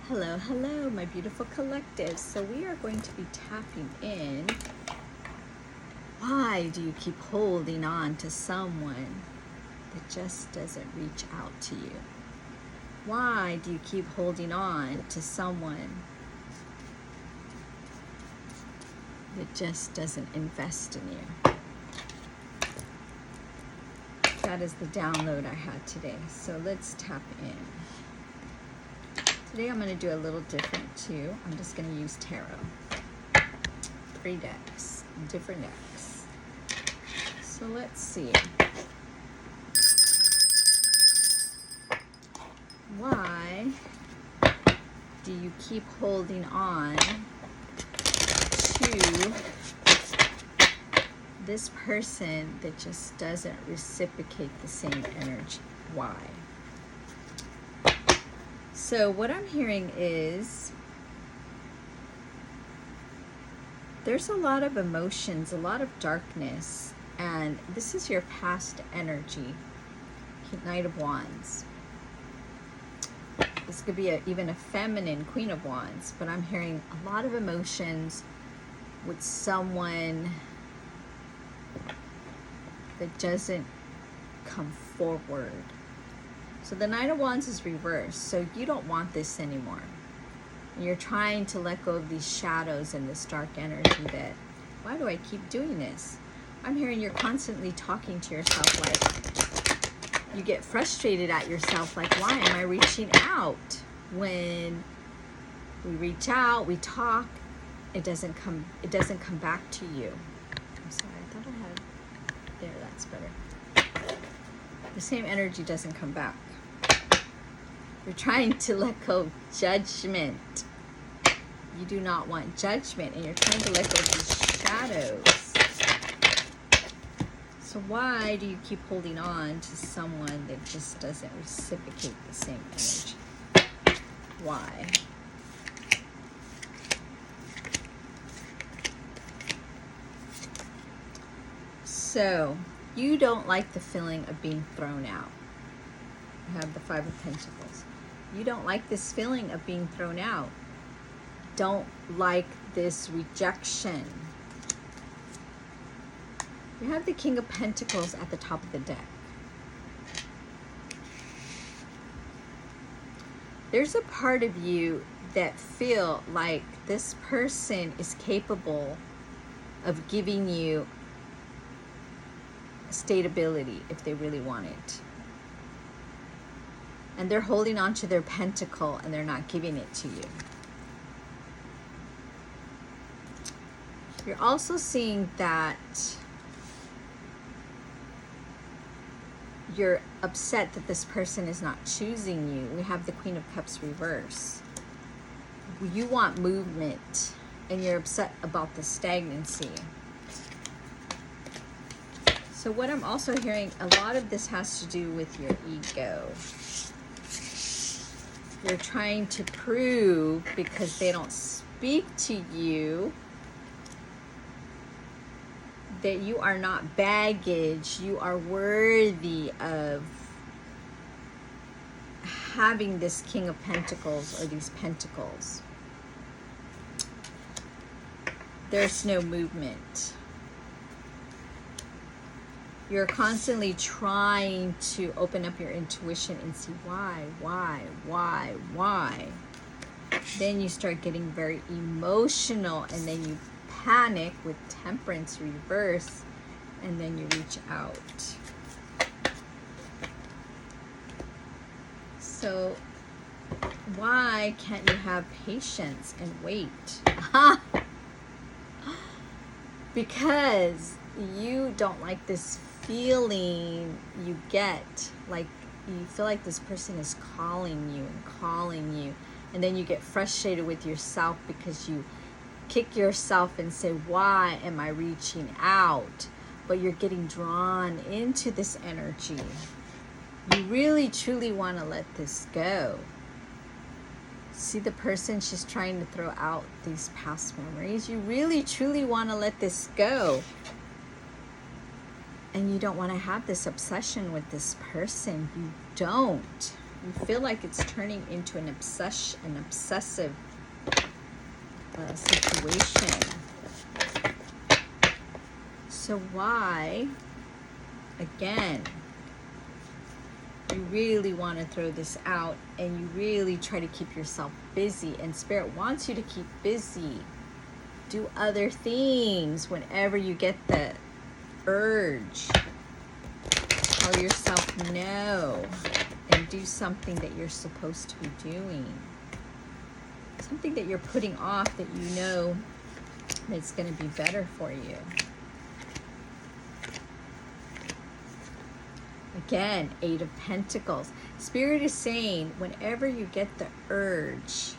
Hello, hello, my beautiful collective. So we are going to be tapping in. Why do you keep holding on to someone that just doesn't reach out to you? Why do you keep holding on to someone that just doesn't invest in you? That is the download I had today. So let's tap in. Today I'm going to do a little different too. I'm just going to use tarot. 3 decks, different decks. So let's see. Why do you keep holding on to this person that just doesn't reciprocate the same energy? Why? So what I'm hearing is there's a lot of emotions, a lot of darkness, and this is your past energy. Knight of Wands. This could be even a feminine Queen of Wands, but I'm hearing a lot of emotions with someone that doesn't come forward. So the Knight of Wands is reversed, so you don't want this anymore. You're trying to let go of these shadows and this dark energy that, why do I keep doing this? I'm hearing you're constantly talking to yourself like, you get frustrated at yourself like, why am I reaching out? When we reach out, we talk, it doesn't come back to you. I'm sorry, I thought I had, there, that's better. The same energy doesn't come back. You're trying to let go of judgment. You do not want judgment, and you're trying to let go of these shadows. So why do you keep holding on to someone that just doesn't reciprocate the same energy? Why? So you don't like the feeling of being thrown out. You have the 5 of Pentacles. You don't like this feeling of being thrown out. Don't like this rejection. You have the King of Pentacles at the top of the deck. There's a part of you that feel like this person is capable of giving you stability if they really want it. And they're holding on to their pentacle and they're not giving it to you. You're also seeing that you're upset that this person is not choosing you. We have the Queen of Cups reverse. You want movement and you're upset about the stagnancy. So what I'm also hearing, a lot of this has to do with your ego. You're trying to prove, because they don't speak to you, that you are not baggage. You are worthy of having this King of Pentacles or these pentacles. There's no movement. You're constantly trying to open up your intuition and see why. Then you start getting very emotional, and then you panic with Temperance reverse, and then you reach out. So why can't you have patience and wait? Because you don't like this feeling you get, like you feel like this person is calling you, and then you get frustrated with yourself because you kick yourself and say, why am I reaching out? But you're getting drawn into this energy. You really truly want to let this go. See the person, she's trying to throw out these past memories. You really truly want to let this go. And you don't want to have this obsession with this person. You don't. You feel like it's turning into an obsessive situation. So why, again, you really want to throw this out and you really try to keep yourself busy, and Spirit wants you to keep busy. Do other things whenever you get the urge. Tell yourself no and do something that you're supposed to be doing. Something that you're putting off that you know it's going to be better for you. Again, Eight of Pentacles. Spirit is saying whenever you get the urge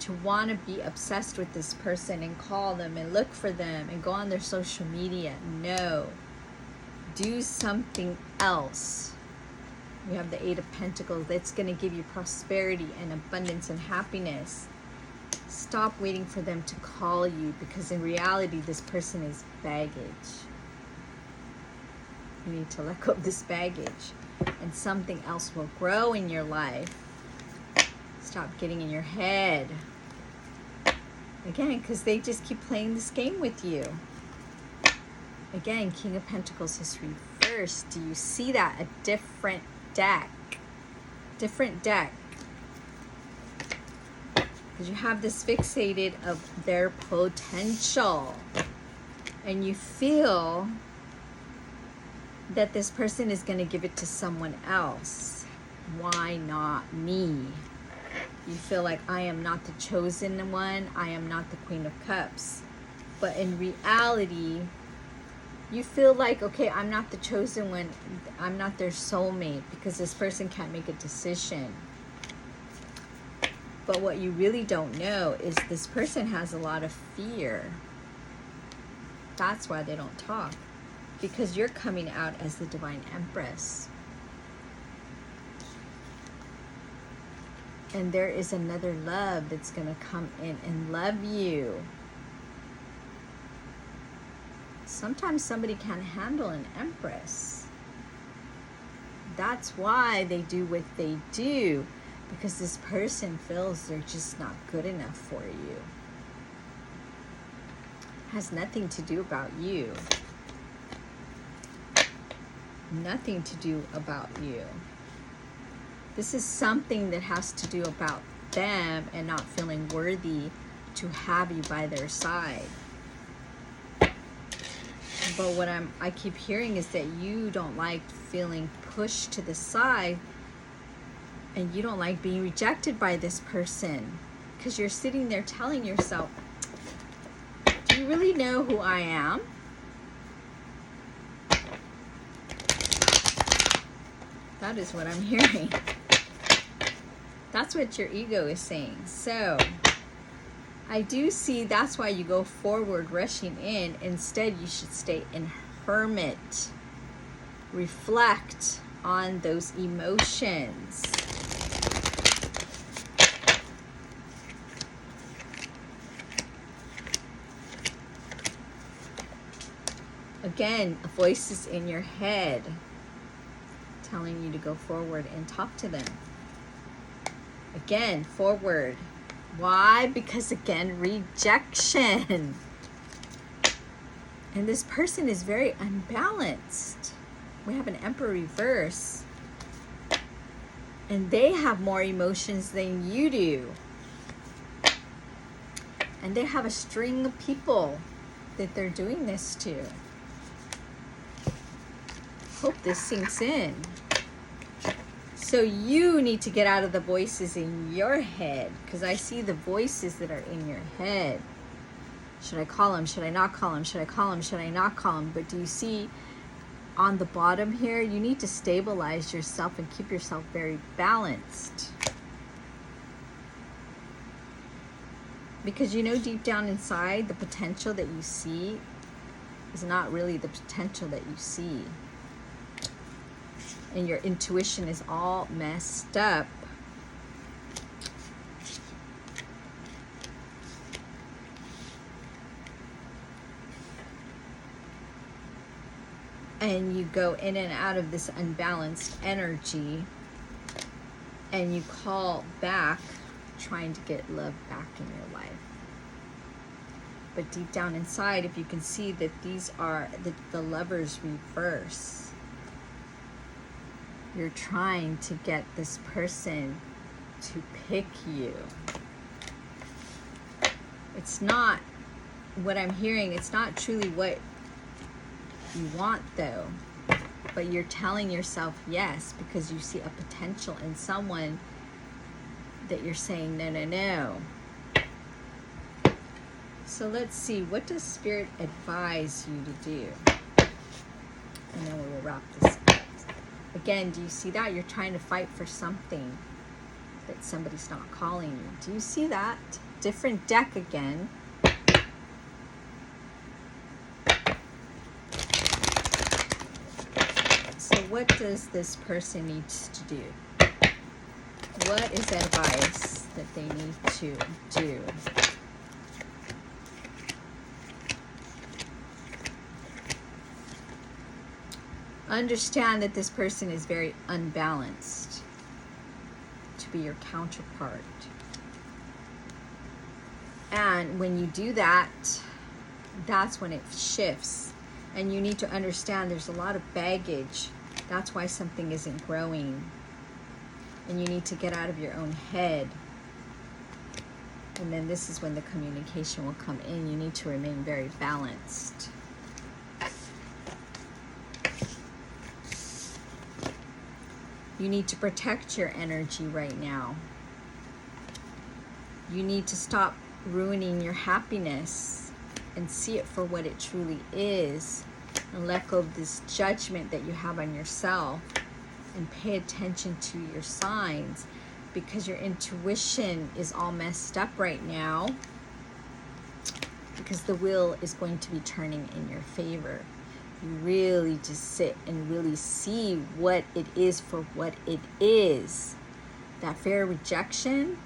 to want to be obsessed with this person and call them and look for them and go on their social media, no. Do something else. You have the Eight of Pentacles. That's going to give you prosperity and abundance and happiness. Stop waiting for them to call you, because in reality, this person is baggage. You need to let go of this baggage and something else will grow in your life. Stop getting in your head. Again, because they just keep playing this game with you. Again, King of Pentacles is reversed. Do you see that? A different deck. Different deck. Because you have this fixated of their potential. And you feel that this person is going to give it to someone else. Why not me? You feel like I am not the chosen one. I am not the Queen of Cups. But in reality, you feel like, okay, I'm not the chosen one. I'm not their soulmate, because this person can't make a decision. But what you really don't know is this person has a lot of fear. That's why they don't talk. Because you're coming out as the Divine Empress. And there is another love that's going to come in and love you. Sometimes somebody can't handle an Empress. That's why they do what they do. Because this person feels they're just not good enough for you. Has nothing to do about you. Nothing to do about you. This is something that has to do about them and not feeling worthy to have you by their side. But what I keep hearing is that you don't like feeling pushed to the side, and you don't like being rejected by this person, because you're sitting there telling yourself, do you really know who I am? That is what I'm hearing. That's what your ego is saying. So I do see that's why you go forward rushing in. Instead, you should stay in hermit. Reflect on those emotions. Again, voices in your head telling you to go forward and talk to them. Again, forward. Why? Because again, rejection. And this person is very unbalanced. We have an Emperor reverse. And they have more emotions than you do. And they have a string of people that they're doing this to. Hope this sinks in. So you need to get out of the voices in your head, because I see the voices that are in your head. Should I call him? Should I not call him? Should I call him? Should I not call him? But do you see on the bottom here, you need to stabilize yourself and keep yourself very balanced. Because you know deep down inside, the potential that you see is not really the potential that you see. And your intuition is all messed up. And you go in and out of this unbalanced energy. and you call back trying to get love back in your life. But deep down inside, if you can see that these are the Lovers reverse, you're trying to get this person to pick you. It's not what I'm hearing, it's not truly what you want though, but you're telling yourself yes because you see a potential in someone that you're saying no, no, no. So let's see, what does Spirit advise you to do? And then we will wrap this up. Again, do you see that? You're trying to fight for something that somebody's not calling you. Do you see that? Different deck again. So what does this person need to do? What is advice that they need to do? Understand that this person is very unbalanced to be your counterpart. And when you do that, that's when it shifts. And you need to understand there's a lot of baggage. That's why something isn't growing. And you need to get out of your own head. And then this is when the communication will come in. You need to remain very balanced. You need to protect your energy right now. You need to stop ruining your happiness and see it for what it truly is, and let go of this judgment that you have on yourself, and pay attention to your signs, because your intuition is all messed up right now, because the wheel is going to be turning in your favor. You really just sit and really see what it is for what it is. That fear of rejection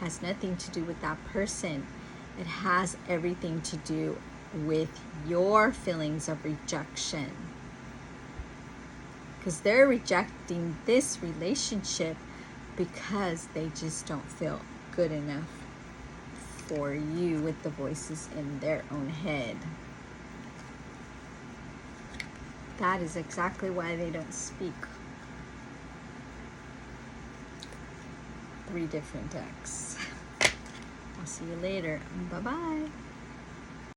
has nothing to do with that person. It has everything to do with your feelings of rejection. Because they're rejecting this relationship because they just don't feel good enough for you with the voices in their own head. That is exactly why they don't speak. 3 different decks. I'll see you later. Bye-bye.